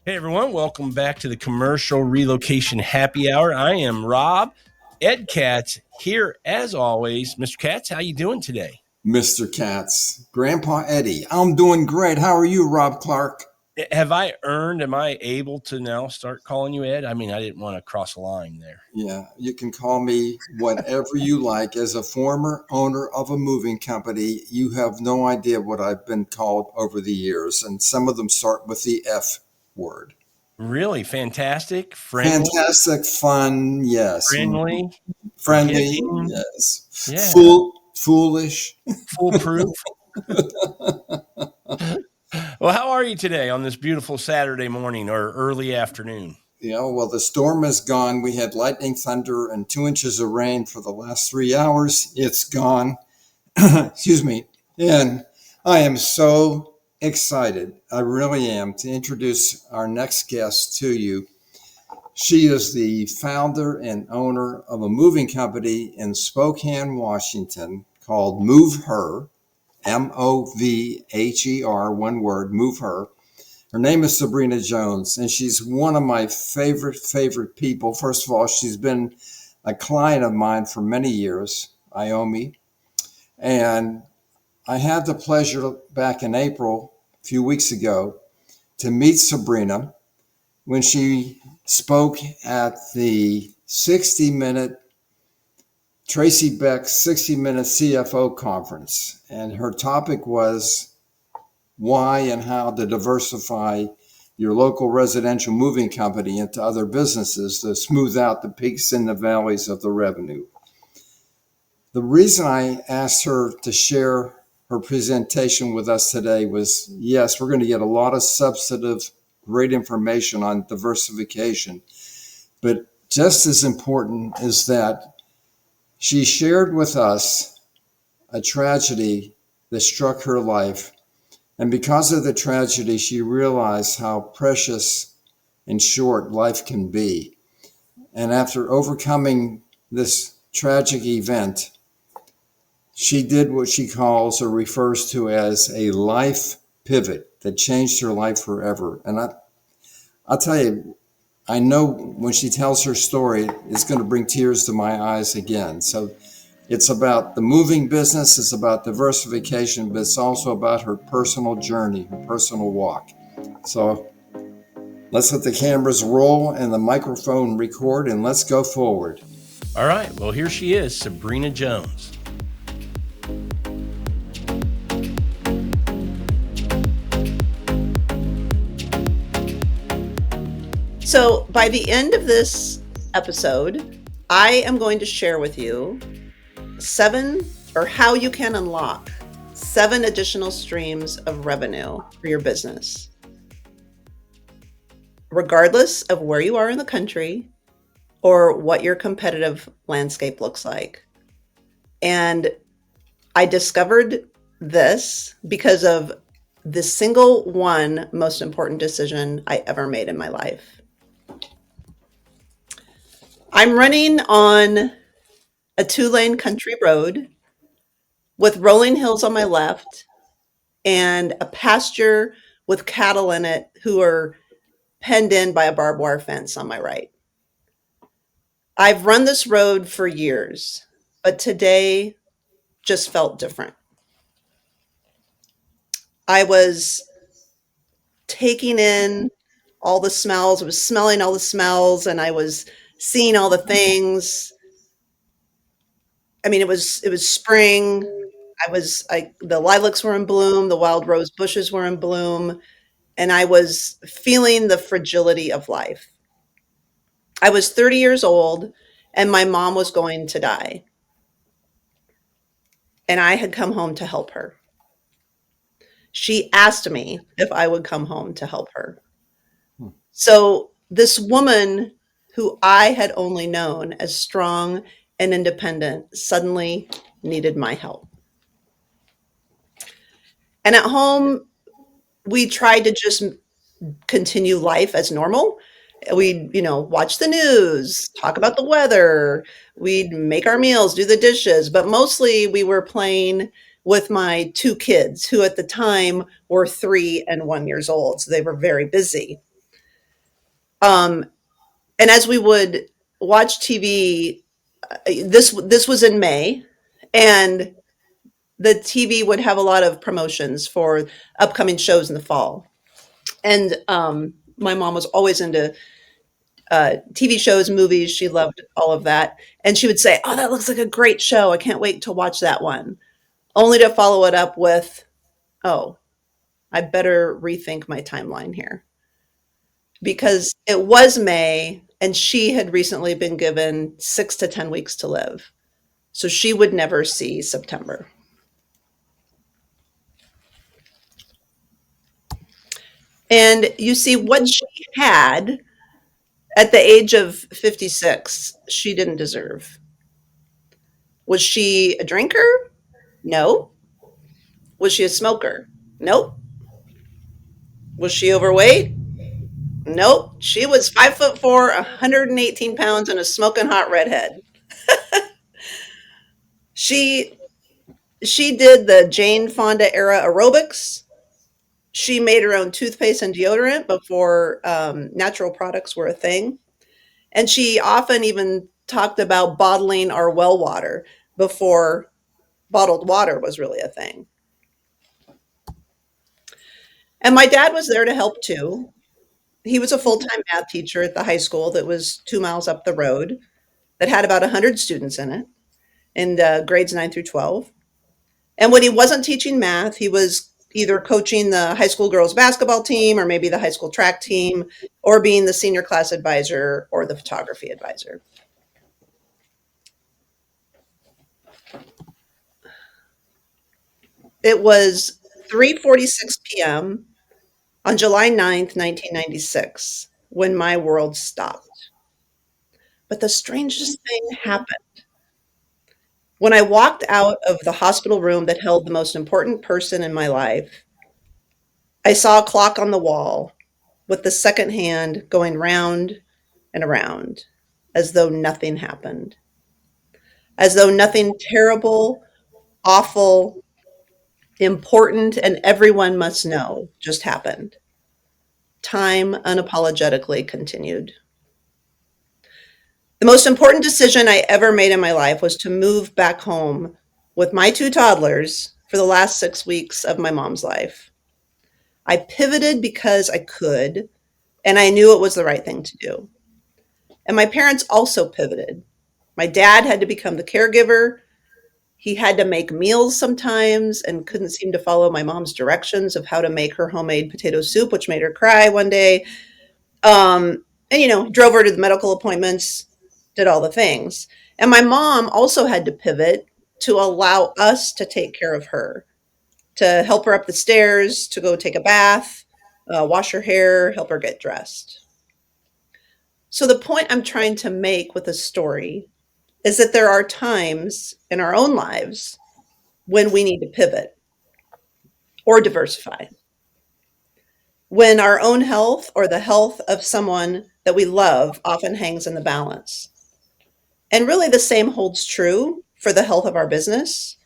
Hey everyone, welcome back to the Commercial Relocation Happy Hour. I am Rob. Ed Katz here as always. Mr. Katz, how you doing today? Mr. Katz, Grandpa Eddie. I'm doing great. How are you, Rob Clark? Am I able to now start calling you Ed? I mean, I didn't want to cross a line there. Yeah, you can call me whatever you like. As a former owner of a moving company, you have no idea what I've been called over the years, and some of them start with the F word. Really fantastic, Fantastic, fun, yes. friendly, Friendly, forgiving, yes. yeah, Foolish. foolproof. Well, how are you today on this beautiful Saturday morning or early afternoon? Well, the storm is gone. We had lightning, thunder, and 2 inches of rain for the last 3 hours. It's gone. Excuse me. And I am so excited. I really am to introduce our next guest to you. She is the founder and owner of a moving company in Spokane, Washington called Move Her, Mover, one word, Move Her. Her name is Sabrina Jones, and she's one of my favorite people. First of all, she's been a client of mine for many years, Iomi, and I had the pleasure back in April, a few weeks ago, to meet Sabrina when she spoke at the 60-minute Tracy Beck 60-minute CFO conference. And her topic was why and how to diversify your local residential moving company into other businesses to smooth out the peaks and the valleys of the revenue. The reason I asked her to share her presentation with us today was, yes, we're going to get a lot of substantive, great information on diversification. But just as important is that she shared with us a tragedy that struck her life. And because of the tragedy, she realized how precious and short life can be. And after overcoming this tragic event, she did what she calls or refers to as a life pivot that changed her life forever. And I'll tell you, I know when she tells her story, it's going to bring tears to my eyes again. So it's about the moving business, it's about diversification, but it's also about her personal journey, her personal walk. So let's let the cameras roll and the microphone record, and let's go forward. All right, well, here she is, Sabrina Jones. So, by the end of this episode, I am going to share with you how you can unlock 7 additional streams of revenue for your business, regardless of where you are in the country or what your competitive landscape looks like. And I discovered this because of the single one most important decision I ever made in my life. I'm running on a 2-lane country road with rolling hills on my left and a pasture with cattle in it who are penned in by a barbed wire fence on my right. I've run this road for years, but today just felt different. I was taking in all the smells. I was smelling all the smells, and I was seeing all the things. I mean, it was spring. The lilacs were in bloom, the wild rose bushes were in bloom, and I was feeling the fragility of life. I was 30 years old, and my mom was going to die. And I had come home to help her. She asked me if I would come home to help her. So this woman who I had only known as strong and independent suddenly needed my help. And at home, we tried to just continue life as normal. We'd, watch the news, talk about the weather. We'd make our meals, do the dishes, but mostly we were playing with my 2 kids who at the time were 3 and 1 years old. So they were very busy. Um, and as we would watch TV, this was in May, and the TV would have a lot of promotions for upcoming shows in the fall. And my mom was always into TV shows, movies. She loved all of that. And she would say, "Oh, that looks like a great show. I can't wait to watch that one." Only to follow it up with, "Oh, I better rethink my timeline here." Because it was May and she had recently been given 6 to 10 weeks to live. So she would never see September. And you see, what she had at the age of 56, she didn't deserve. Was she a drinker? No. Was she a smoker? Nope. Was she overweight? Nope. She was 5'4", 118 pounds, and a smoking hot redhead. She she did the Jane Fonda era aerobics. She made her own toothpaste and deodorant before natural products were a thing. And she often even talked about bottling our well water before bottled water was really a thing. And my dad was there to help too. He was a full time math teacher at the high school that was 2 miles up the road that had about 100 students in it in grades 9 through 12. And when he wasn't teaching math, he was either coaching the high school girls basketball team or maybe the high school track team or being the senior class advisor or the photography advisor. It was 3:46 p.m. on July 9th, 1996, when my world stopped. But the strangest thing happened. When I walked out of the hospital room that held the most important person in my life, I saw a clock on the wall with the second hand going round and around as though nothing happened, as though nothing terrible, awful, important, and everyone must know just happened. Time unapologetically continued. The most important decision I ever made in my life was to move back home with my two toddlers for the last 6 weeks of my mom's life. I pivoted because I could, and I knew it was the right thing to do. And my parents also pivoted. My dad had to become the caregiver. He had to make meals sometimes and couldn't seem to follow my mom's directions of how to make her homemade potato soup, which made her cry one day. And, drove her to the medical appointments, did all the things. And my mom also had to pivot to allow us to take care of her, to help her up the stairs, to go take a bath, wash her hair, help her get dressed. So the point I'm trying to make with this story is that there are times in our own lives when we need to pivot or diversify, when our own health or the health of someone that we love often hangs in the balance. And really, the same holds true for the health of our business.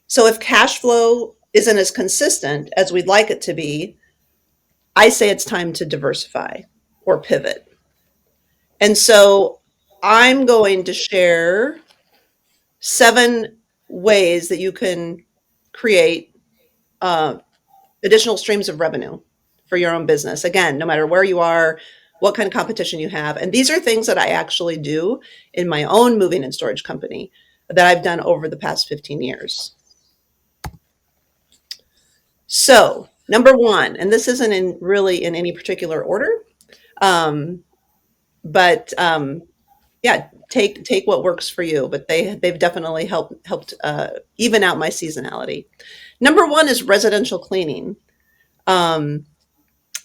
So if cash flow isn't as consistent as we'd like it to be, I say it's time to diversify or pivot. And so I'm going to share 7 ways that you can create additional streams of revenue for your own business. Again, no matter where you are, what kind of competition you have. And these are things that I actually do in my own moving and storage company that I've done over the past 15 years. So, number 1, and this isn't really in any particular order, but yeah, take what works for you. But they've definitely helped even out my seasonality. Number 1 is residential cleaning.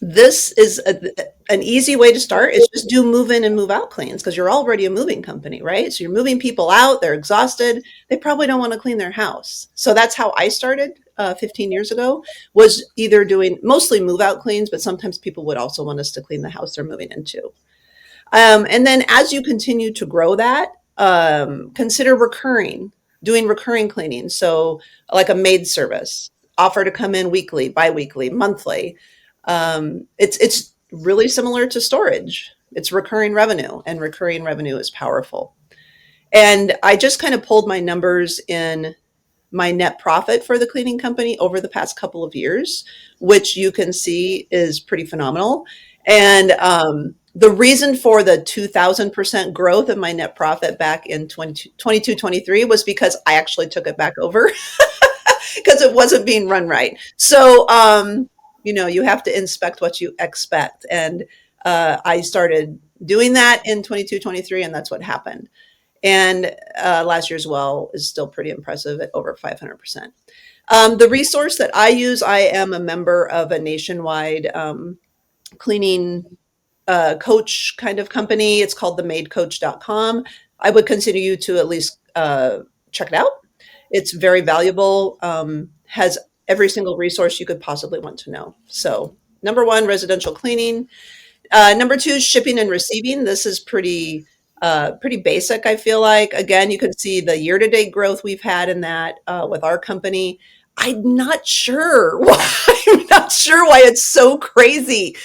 This is an easy way to start is just do move in and move out cleans because you're already a moving company, right? So you're moving people out, they're exhausted, they probably don't want to clean their house. So that's how I started 15 years ago, was either doing mostly move out cleans, but sometimes people would also want us to clean the house they're moving into. And then as you continue to grow that, consider doing recurring cleaning. So like a maid service, offer to come in weekly, biweekly, monthly. It's really similar to storage. It's recurring revenue, and recurring revenue is powerful. And I just kind of pulled my numbers in my net profit for the cleaning company over the past couple of years, which you can see is pretty phenomenal. And the reason for the 2000% growth of my net profit back in 22, 23 was because I actually took it back over because it wasn't being run right. So, you have to inspect what you expect. And I started doing that in 22, 23, and that's what happened. And last year's well is still pretty impressive at over 500%. The resource that I use, I am a member of a nationwide cleaning coach kind of company. It's called themaidcoach.com. I would consider you to at least check it out. It's very valuable, has every single resource you could possibly want to know. So, number one, residential cleaning. Number two, shipping and receiving. This is pretty basic, I feel like. Again, you can see the year-to-date growth we've had in that with our company. I'm not sure why. I'm not sure why it's so crazy.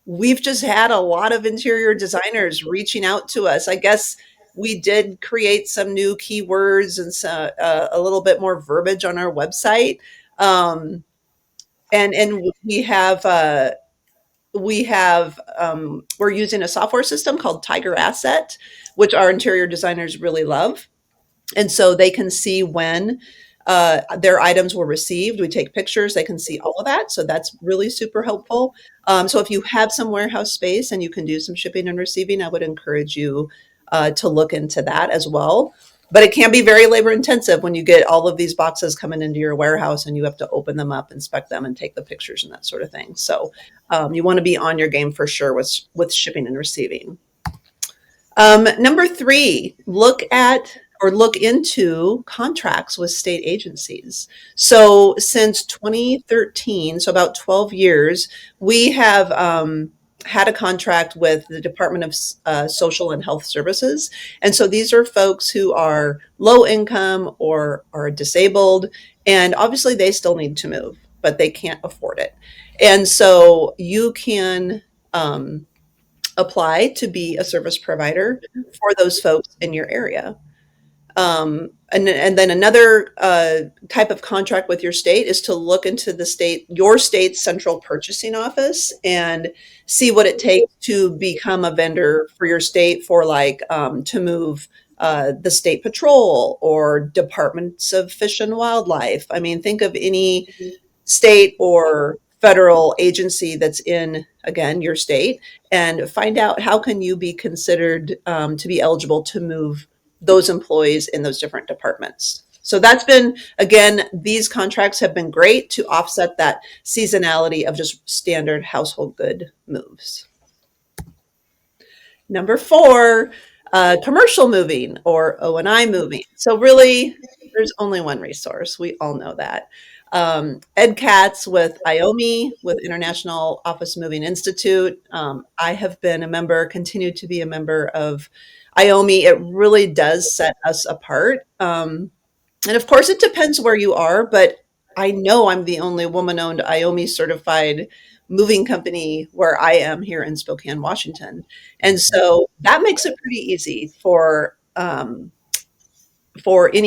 We've just had a lot of interior designers reaching out to us. I guess we did create some new keywords and a little bit more verbiage on our website. Um, and we're using a software system called Tiger Asset, which our interior designers really love. And so they can see when their items were received. We take pictures, they can see all of that. So that's really super helpful. So if you have some warehouse space and you can do some shipping and receiving, I would encourage you to look into that as well. But it can be very labor intensive when you get all of these boxes coming into your warehouse and you have to open them up, inspect them, and take the pictures and that sort of thing. So you want to be on your game for sure with shipping and receiving. Number three, look into contracts with state agencies. So since 2013, so about 12 years, we have had a contract with the Department of Social and Health Services. And so these are folks who are low income or are disabled, and obviously they still need to move, but they can't afford it. And so you can apply to be a service provider for those folks in your area. And then another type of contract with your state is to look into your state's central purchasing office and see what it takes to become a vendor for your state for to move the state patrol or departments of fish and wildlife. I mean, think of any state or federal agency that's in, again, your state, and find out how can you be considered to be eligible to move those employees in those different departments. So that's been, again, these contracts have been great to offset that seasonality of just standard household good moves. Number four, commercial moving or O&I moving. So really, there's only one resource. We all know that. Ed Katz with IOMI, with International Office Moving Institute. I have been a member, continue to be a member of IOMI. It really does set us apart. And of course, it depends where you are, but I know I'm the only woman-owned IOMI certified moving company where I am here in Spokane, Washington. And so that makes it pretty easy for any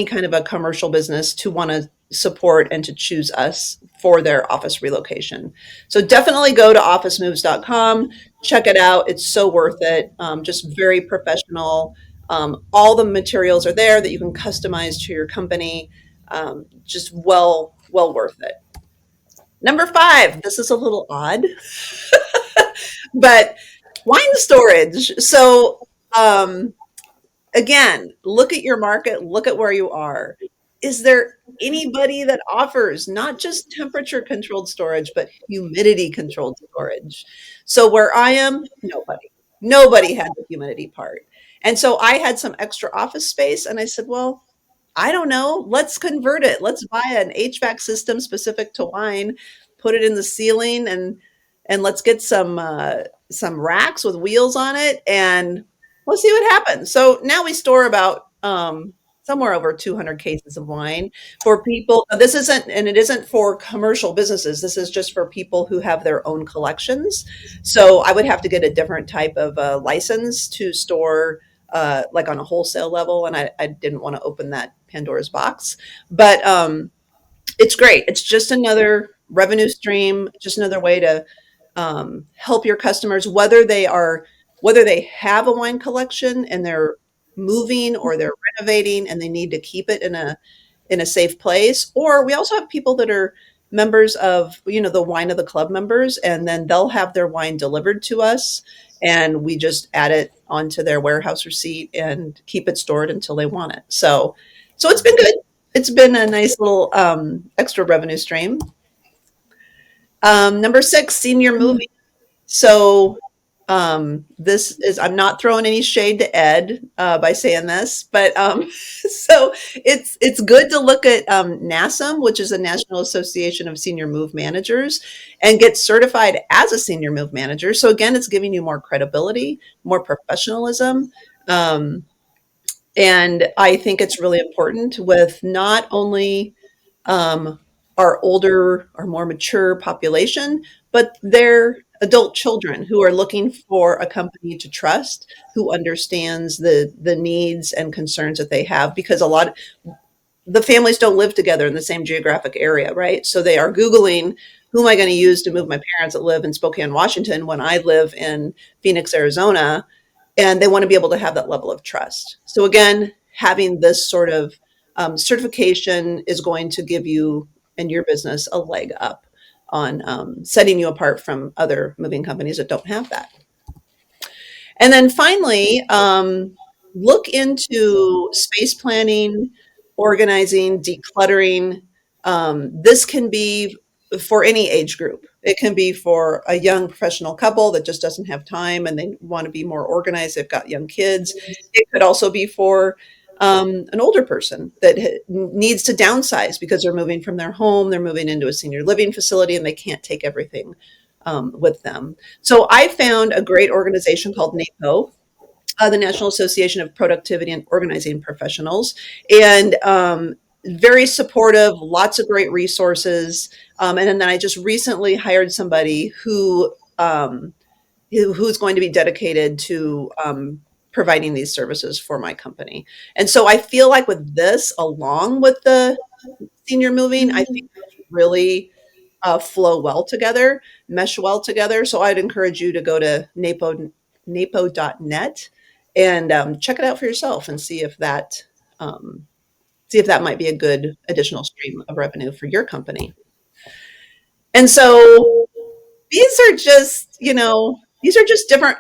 kind of a commercial business to want to support and to choose us for their office relocation. So definitely go to officemoves.com, check it out. It's so worth it. Just very professional. All the materials are there that you can customize to your company. Just well worth it. Number five, this is a little odd, but wine storage. So again, look at your market, look at where you are. Is there anybody that offers not just temperature controlled storage, but humidity controlled storage? So where I am, nobody had the humidity part. And so I had some extra office space and I said, well, I don't know, let's convert it. Let's buy an HVAC system specific to wine, put it in the ceiling, and let's get some racks with wheels on it, and we'll see what happens. So now we store about somewhere over 200 cases of wine for people. This isn't, and it isn't for commercial businesses. This is just for people who have their own collections. So I would have to get a different type of license to store, like on a wholesale level. And I didn't want to open that Pandora's box. But it's great. It's just another revenue stream, just another way to help your customers, whether they have a wine collection and they're moving or they're renovating and they need to keep it in a safe place. Or we also have people that are members of, the wine of the club members, and then they'll have their wine delivered to us, and we just add it onto their warehouse receipt and keep it stored until they want it. So it's been good. It's been a nice little extra revenue stream. Number 6, senior moving. So this is, I'm not throwing any shade to Ed by saying this, but so it's good to look at NASM, which is the National Association of Senior Move Managers, and get certified as a senior move manager. So again, it's giving you more credibility, more professionalism. And I think it's really important with not only our older or more mature population, but their adult children who are looking for a company to trust, who understands the needs and concerns that they have, because a lot of the families don't live together in the same geographic area, right? So they are Googling, who am I going to use to move my parents that live in Spokane, Washington, when I live in Phoenix, Arizona? And they want to be able to have that level of trust. So again, having this sort of certification is going to give you and your business a leg up on setting you apart from other moving companies that don't have that. And then finally, look into space planning, organizing, decluttering. This can be for any age group. It can be for a young professional couple that just doesn't have time and they want to be more organized. They've got young kids. It could also be for an older person that needs to downsize because they're moving from their home, they're moving into a senior living facility, and they can't take everything with them. So I found a great organization called NAPO, the National Association of Productivity and Organizing Professionals, and very supportive, lots of great resources. And then I just recently hired somebody who's going to be dedicated to providing these services for my company. And so I feel like with this, along with the senior moving, I think really flow well together, mesh well together. So I'd encourage you to go to napo.net and check it out for yourself and see if that might be a good additional stream of revenue for your company. And so these are just different.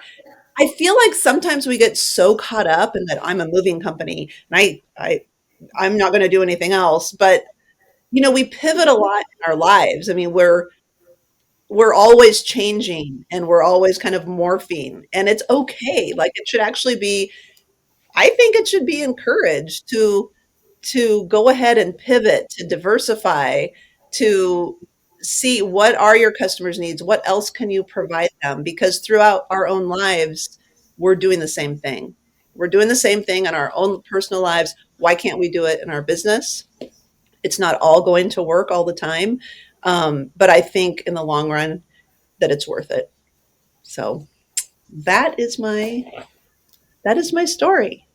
I feel like sometimes we get so caught up in that I'm a moving company and I'm not going to do anything else. But we pivot a lot in our lives. I mean, we're always changing and we're always kind of morphing, and it's okay. Like it should actually be. I think it should be encouraged to go ahead and pivot, to diversify, to see what are your customers' needs, what else can you provide them? Because throughout our own lives, we're doing the same thing. We're doing the same thing in our own personal lives. Why can't we do it in our business? It's not all going to work all the time, but I think in the long run that it's worth it. So that is my story.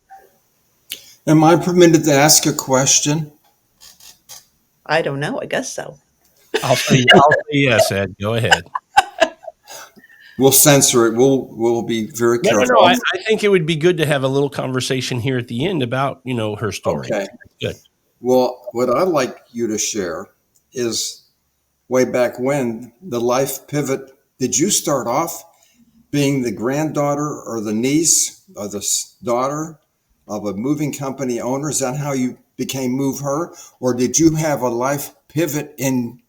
Am I permitted to ask a question? I don't know. I guess so. I'll say yes, Ed. Go ahead. We'll censor it. We'll be very careful. No. I think it would be good to have a little conversation here at the end about her story. Okay. Good. Well, what I'd like you to share is way back when the life pivot. Did you start off being the granddaughter or the niece or the daughter of a moving company owner? Is that how you became Move Her? Or did you have a life pivot in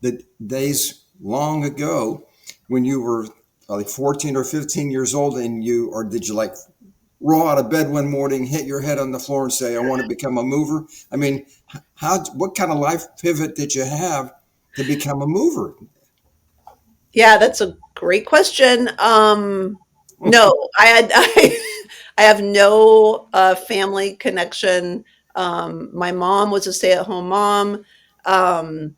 the days long ago when you were like 14 or 15 years old or did you like roll out of bed one morning, hit your head on the floor and say, I want to become a mover? I mean, what kind of life pivot did you have to become a mover? Yeah, that's a great question. No, I have no family connection My mom was a stay-at-home mom. Um,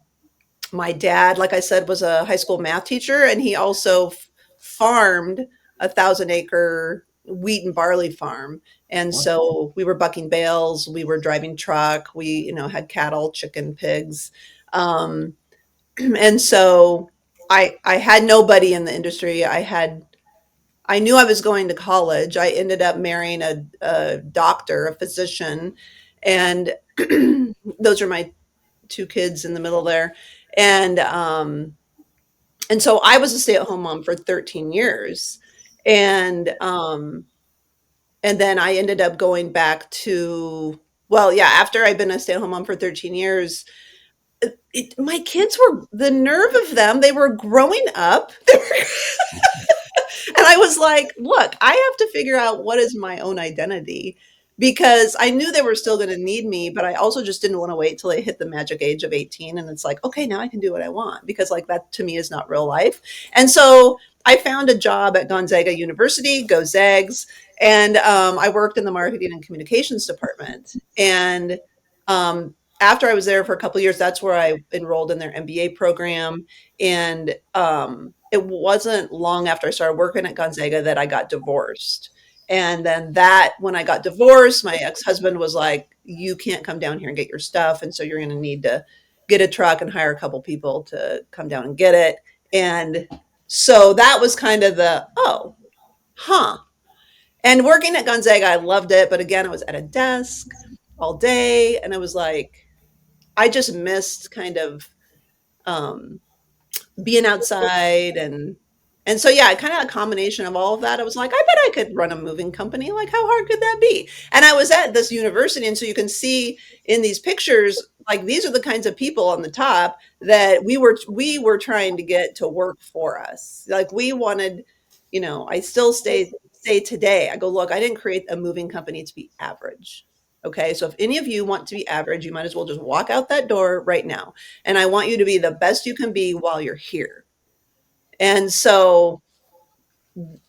my dad, like I said, was a high school math teacher, and he also farmed 1,000-acre wheat and barley farm. And What? so we were bucking bales, we were driving truck, we, had cattle, chicken, pigs. Um, and so I had nobody in the industry. I knew I was going to college. I ended up marrying a doctor, a physician, and those are my two kids in the middle there. And and so I was a stay-at-home mom for 13 years. And and then I ended up going back to, well, yeah, after I'd been a stay-at-home mom for 13 years, my kids were, the nerve of them, they were growing up. And I was like, look, I have to figure out what is my own identity, because I knew they were still going to need me, but I also just didn't want to wait till they hit the magic age of 18. And it's like, okay, now I can do what I want, because like that to me is not real life. And so I found a job at Gonzaga University, go Zags. And I worked in the marketing and communications department. And after I was there for a couple of years, that's where I enrolled in their MBA program. And it wasn't long after I started working at Gonzaga that I got divorced. And then when I got divorced, my ex-husband was like, you can't come down here and get your stuff. And so you're going to need to get a truck and hire a couple people to come down and get it. And so that was kind of oh, huh. And working at Gonzaga, I loved it. But again, I was at a desk all day. And I was like, I just missed kind of um, being outside. And so yeah, kind of a combination of all of that. I was like, I bet I could run a moving company. Like, how hard could that be? And I was at this university, and so you can see in these pictures, like these are the kinds of people on the top that we were trying to get to work for us. Like we wanted, I still say today, I go, look, I didn't create a moving company to be average. Okay, so if any of you want to be average, you might as well just walk out that door right now. And I want you to be the best you can be while you're here. And so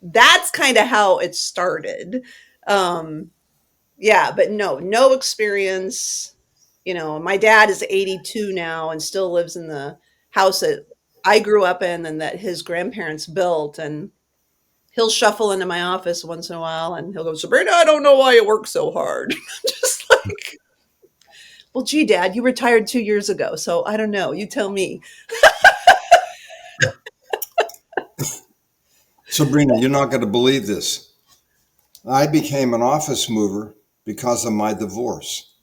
that's kind of how it started. Um, yeah, but no experience. My dad is 82 now and still lives in the house that I grew up in and that his grandparents built. And he'll shuffle into my office once in a while and he'll go, Sabrina, I don't know why you work so hard. Just like, well, gee, Dad, you retired 2 years ago. So I don't know. You tell me. Sabrina, you're not going to believe this. I became an office mover because of my divorce.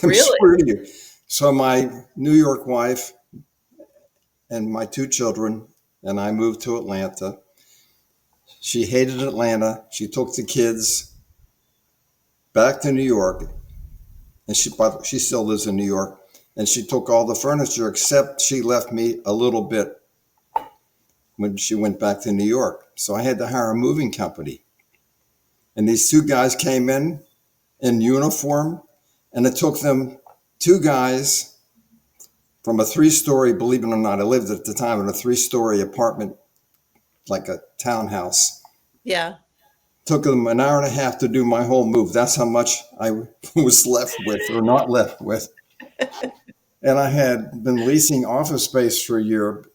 I'm Really? swear to you. So my New York wife and my two children and I moved to Atlanta. She hated Atlanta. She took the kids back to New York, and she still lives in New York. And she took all the furniture, except she left me a little bit when she went back to New York. So I had to hire a moving company. And these two guys came in uniform, and it took them, two guys from a 3-story, believe it or not, I lived at the time in a 3-story apartment, like a townhouse. Yeah. Took them an hour and a half to do my whole move. That's how much I was left with or not left with. And I had been leasing office space for a year,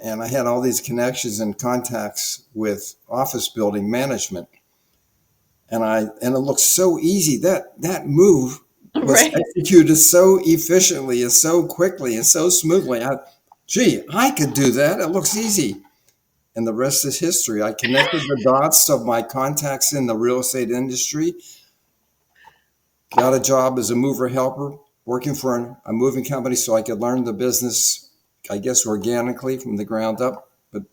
and I had all these connections and contacts with office building management. And it looked so easy. That move was Right. executed so efficiently and so quickly and so smoothly. I could do that. It looks easy. And the rest is history. I connected the dots of my contacts in the real estate industry, got a job as a mover helper, working for a moving company so I could learn the business, I guess, organically from the ground up. But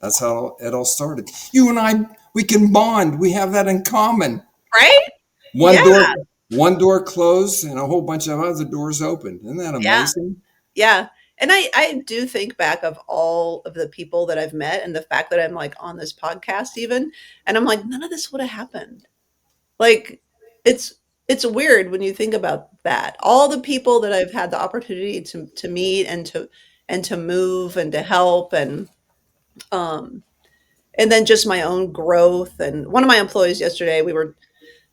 that's how it all started. You and I, we can bond. We have that in common. Right? One door, Yeah. one door closed and a whole bunch of other doors opened. Isn't that Yeah. amazing? Yeah. And I do think back of all of the people that I've met and the fact that I'm like on this podcast even, and I'm like, none of this would have happened. Like it's it's weird when you think about that. All the people that I've had the opportunity to meet and to move and to help um and then just my own growth. And one of my employees yesterday, we were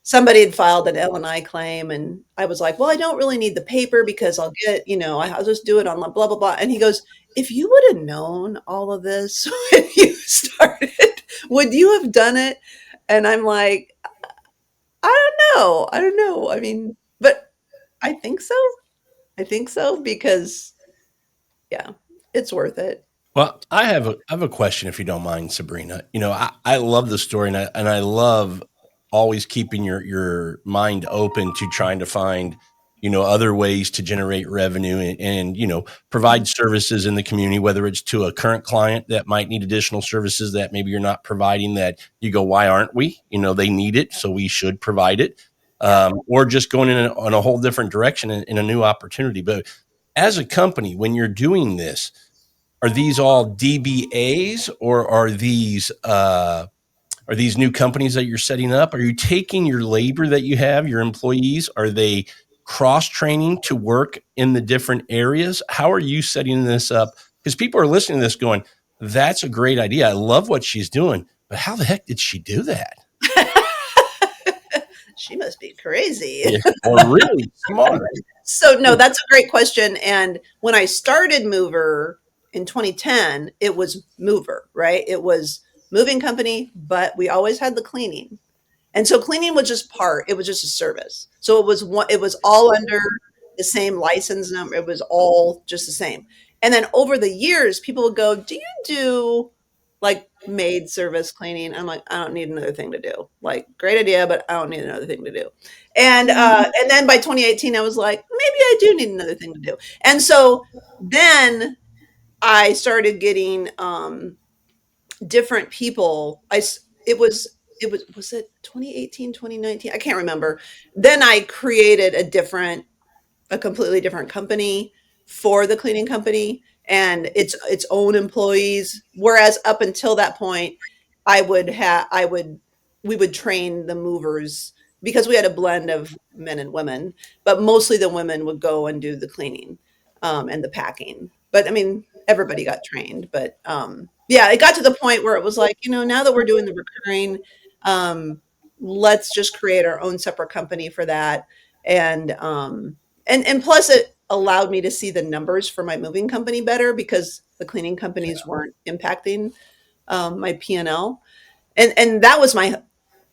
somebody had filed an L&I claim, and I was like, "Well, I don't really need the paper because I'll get, I'll just do it on blah, blah, blah." And he goes, "If you would have known all of this when you started, would you have done it?" And I'm like, "I don't know. I don't know. I mean, but I think so. I think so because yeah, it's worth it." Well, I have a question if you don't mind, Sabrina. I love the story, and I love always keeping your mind open to trying to find other ways to generate revenue and provide services in the community, whether it's to a current client that might need additional services that maybe you're not providing, that you go, why aren't we? They need it, so we should provide it. Yeah. Or just going on a whole different direction in a new opportunity. But as a company, when you're doing this, are these all DBAs, or are these new companies that you're setting up? Are you taking your labor that you have, your employees? Are they cross training to work in the different areas? How are you setting this up? Because people are listening to this going, "That's a great idea. I love what she's doing, but how the heck did she do that?" She must be crazy. Yeah, or really smart. So no, that's a great question. And when I started Mover in 2010, it was Mover, right? It was moving company, but we always had the cleaning. And so cleaning was just it was just a service. So it was all under the same license number. It was all just the same. And then over the years, people would go, "Do you do like maid service cleaning?" I'm like, "I don't need another thing to do. Like, great idea, but I don't need another thing to do." And then by 2018, I was like, maybe I do need another thing to do. And so then I started getting different people. Was it 2018, 2019? I can't remember. Then I created a completely different company for the cleaning company and its own employees. Whereas up until that point, I would we would train the movers because we had a blend of men and women, but mostly the women would go and do the cleaning and the packing. But I mean, everybody got trained. But yeah, it got to the point where it was like, now that we're doing the recurring, um, let's just create our own separate company for that. And and plus it allowed me to see the numbers for my moving company better because the cleaning companies weren't impacting my P&L. And that was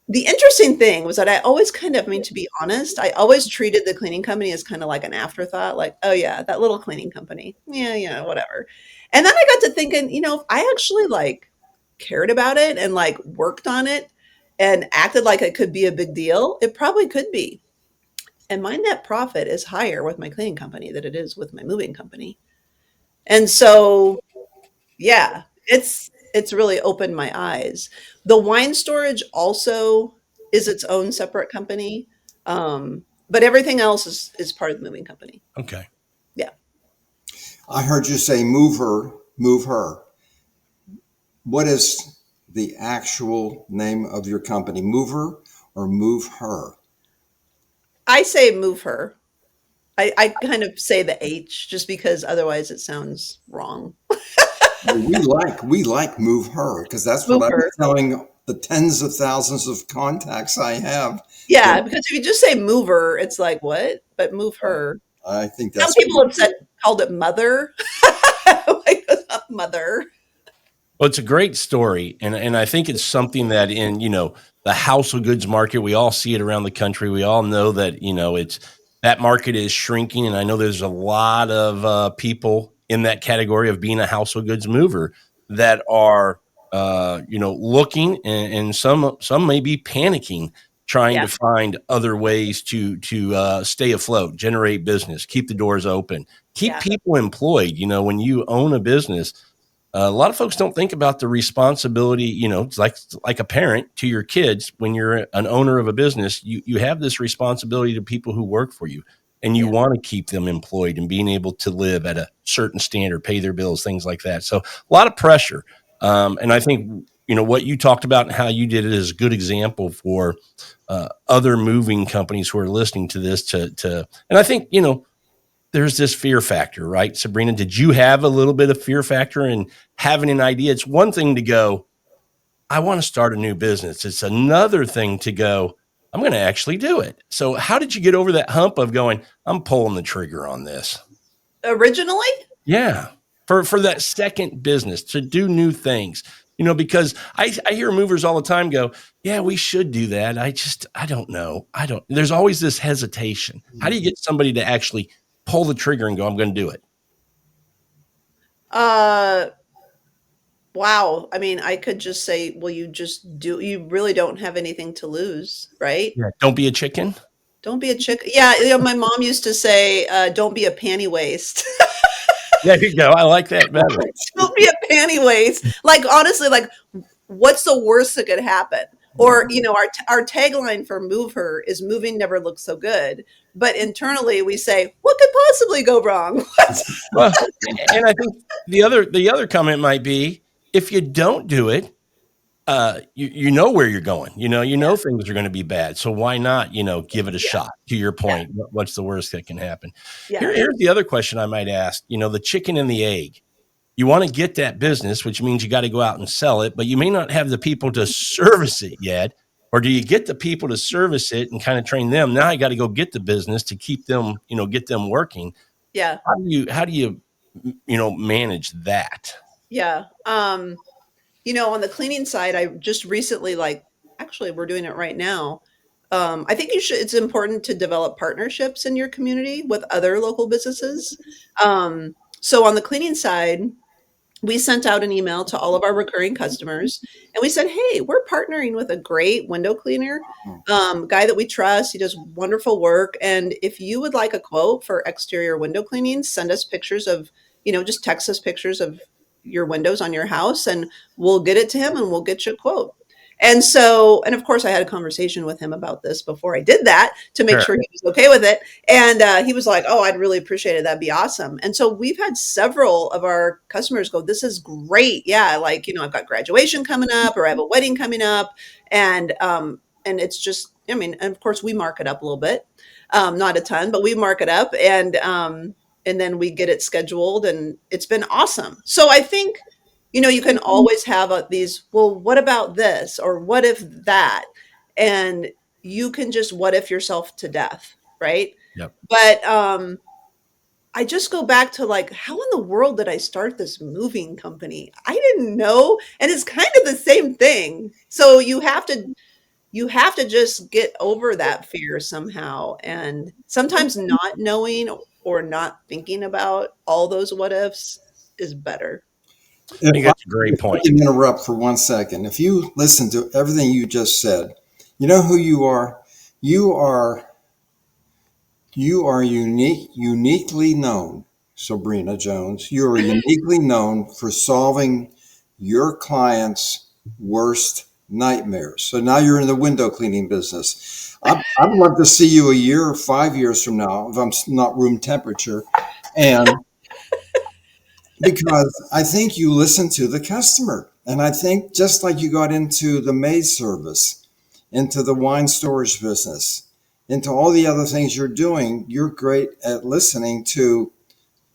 the interesting thing was that I always kind of, I mean, to be honest, I always treated the cleaning company as kind of like an afterthought, like, oh yeah, that little cleaning company. Yeah, whatever. And then I got to thinking, if I actually like cared about it and like worked on it and acted like it could be a big deal, it probably could be. And my net profit is higher with my cleaning company than it is with my moving company. And so, yeah, it's really opened my eyes. The wine storage also is its own separate company, but everything else is part of the moving company. Okay. Yeah. I heard you say move her, move her. What is the actual name of your company? Mover or move her? I say move her. I kind of say the H just because otherwise it sounds wrong. We like move her because that's what Move I'm her. telling the tens of thousands of contacts I have. Yeah, because if you just say mover, it's like what? But move her. I think Some that's people have called it mother. Like mother. Well, it's a great story, and I think it's something that in the household goods market, we all see it around the country. We all know that it's that market is shrinking, and I know there's a lot of people in that category of being a household goods mover that are looking, and some may be panicking, trying Yeah. to find other ways to stay afloat, generate business, keep the doors open, keep Yeah. people employed. When you own a business, a lot of folks don't think about the responsibility, it's like a parent to your kids. When you're an owner of a business, you have this responsibility to people who work for you, and you Yeah. want to keep them employed and being able to live at a certain standard, pay their bills, things like that. So a lot of pressure. And I think, what you talked about and how you did it is a good example for other moving companies who are listening to this and I think, there's this fear factor, right? Sabrina, did you have a little bit of fear factor in having an idea? It's one thing to go, I want to start a new business. It's another thing to go, I'm going to actually do it. So how did you get over that hump of going, I'm pulling the trigger on this? Originally? Yeah. For that second business to do new things, because I hear movers all the time go, yeah, we should do that. I don't know. There's always this hesitation. How do you get somebody to actually pull the trigger and go, I'm going to do it? Uh, wow. I mean, I could just say, well, you really don't have anything to lose, right? Yeah. Don't be a chicken. Don't be a chick. Yeah, my mom used to say, don't be a panty waste. There you go. I like that better. Don't be a panty waste. Like, honestly, like, what's the worst that could happen? Or, our tagline for Move Her is moving never looks so good. But internally we say, what could possibly go wrong? Well, and I think the other comment might be, if you don't do it, you know where you're going. Things are going to be bad. So why not, give it a Yeah. shot? To your Yeah. point, what's the worst that can happen? Yeah. Here's the other question I might ask. The chicken and the egg. You want to get that business, which means you got to go out and sell it, but you may not have the people to service it yet. Or do you get the people to service it and kind of train them? Now I got to go get the business to keep them, get them working. Yeah. How do you manage that? Yeah. On the cleaning side, I just recently, like, actually, we're doing it right now. I think it's important to develop partnerships in your community with other local businesses. So on the cleaning side, we sent out an email to all of our recurring customers and we said, hey, we're partnering with a great window cleaner, guy that we trust. He does wonderful work. And if you would like a quote for exterior window cleaning, send us pictures of, just text us pictures of your windows on your house and we'll get it to him and we'll get you a quote. And of course, I had a conversation with him about this before I did that to make Sure. sure he was okay with it. And he was like, "Oh, I'd really appreciate it. That'd be awesome." And so we've had several of our customers go, "This is great. Yeah, like I've got graduation coming up, or I have a wedding coming up," and it's just, I mean, and of course we mark it up a little bit, not a ton, but we mark it up, and then we get it scheduled, and it's been awesome. So I think you can always have these, well, what about this? Or what if that? And you can just what if yourself to death, right? Yep. But I just go back to, like, how in the world did I start this moving company? I didn't know. And it's kind of the same thing. So you have to just get over that fear somehow. And sometimes not knowing or not thinking about all those what ifs is better. I think that's a great If I point. can interrupt for 1 second. If you listen to everything you just said, you know who you are? You are uniquely known, Sabrina Jones. You are uniquely known for solving your clients' worst nightmares. So now you're in the window cleaning business. I'd love to see you a year or 5 years from now, if I'm not room temperature, and because I think you listen to the customer. And I think just like you got into the maid service, into the wine storage business, into all the other things you're doing, you're great at listening to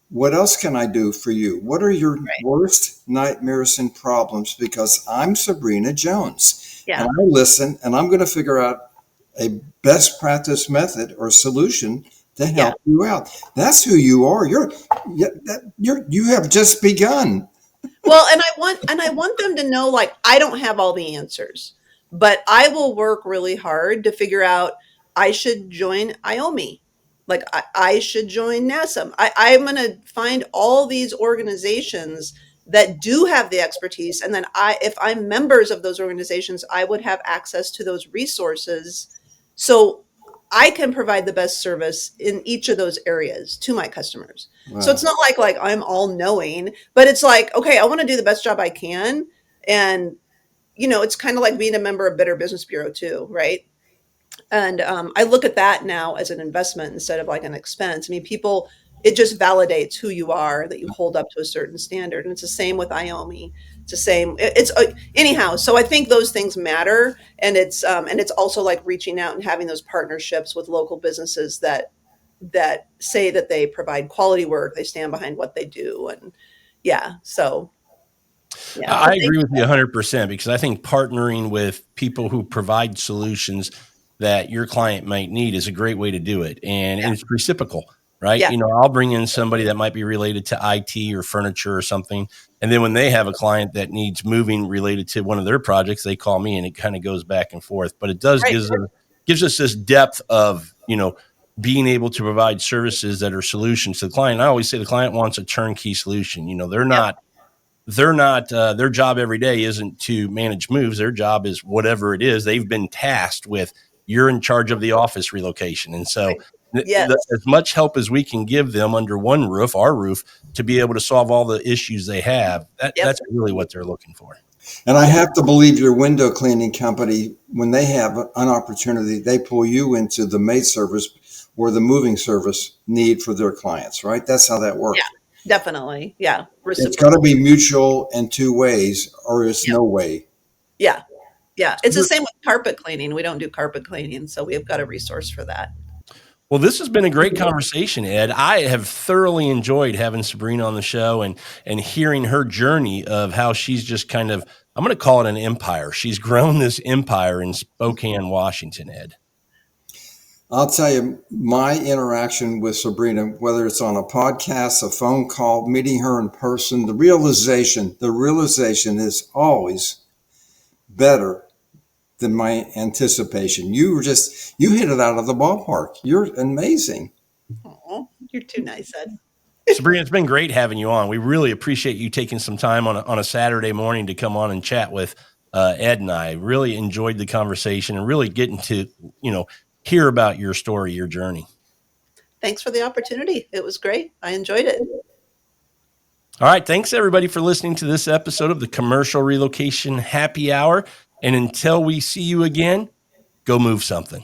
what else can I do for you? What are your Right. worst nightmares and problems? Because I'm Sabrina Jones and Yeah. I listen and I'm going to figure out a best practice method or solution to Yeah. help you out. That's who you are. You have just begun. Well, and I want them to know, like, I don't have all the answers, but I will work really hard to figure out I should join IOMI. Like, I should join NASM. I'm gonna find all these organizations that do have the expertise. And then if I'm members of those organizations, I would have access to those resources. So I can provide the best service in each of those areas to my customers. So Wow. it's not like I'm all knowing, but it's like, okay, I want to do the best job I can. And, it's kind of like being a member of Better Business Bureau too, right? And I look at that now as an investment instead of like an expense. I mean, it just validates who you are, that you hold up to a certain standard. And it's the same with IOMI. It's the same. Anyhow. So I think those things matter, and it's also like reaching out and having those partnerships with local businesses that say that they provide quality work, they stand behind what they do, and yeah. So yeah, I but agree with you 100% because I think partnering with people who provide solutions that your client might need is a great way to do it. And it's reciprocal, right? Yeah. You know, I'll bring in somebody that might be related to IT or furniture or something. And then when they have a client that needs moving related to one of their projects, they call me, and it kind of goes back and forth. But it does Right. gives us this depth of, you know, being able to provide services that are solutions to the client. I always say the client wants a turnkey solution. You know, they're not their job every day isn't to manage moves. Their job is whatever it is they've been tasked with. You're in charge of the office relocation. And so Yes. as much help as we can give them under one roof, our roof, to be able to solve all the issues they have, that's really what they're looking for. And I have to believe your window cleaning company, when they have an opportunity, they pull you into the maid service or the moving service need for their clients, right? That's how that works. Yeah, definitely. Yeah. It's got to be mutual in two ways, or it's no way. Yeah. Yeah. It's the same with carpet cleaning. We don't do carpet cleaning, so we've got a resource for that. Well, this has been a great conversation, Ed. I have thoroughly enjoyed having Sabrina on the show and hearing her journey of how she's just kind of, I'm going to call it an empire. She's grown this empire in Spokane, Washington, Ed. I'll tell you, my interaction with Sabrina, whether it's on a podcast, a phone call, meeting her in person, the realization is always better than my anticipation. You hit it out of the ballpark. You're amazing. Oh, you're too nice, Ed. Sabrina, it's been great having you on. We really appreciate you taking some time on a Saturday morning to come on and chat with Ed and I. Really enjoyed the conversation and really getting to, you know, hear about your story, your journey. Thanks for the opportunity. It was great. I enjoyed it. All right. Thanks, everybody, for listening to this episode of the Commercial Relocation Happy Hour. And until we see you again, go move something.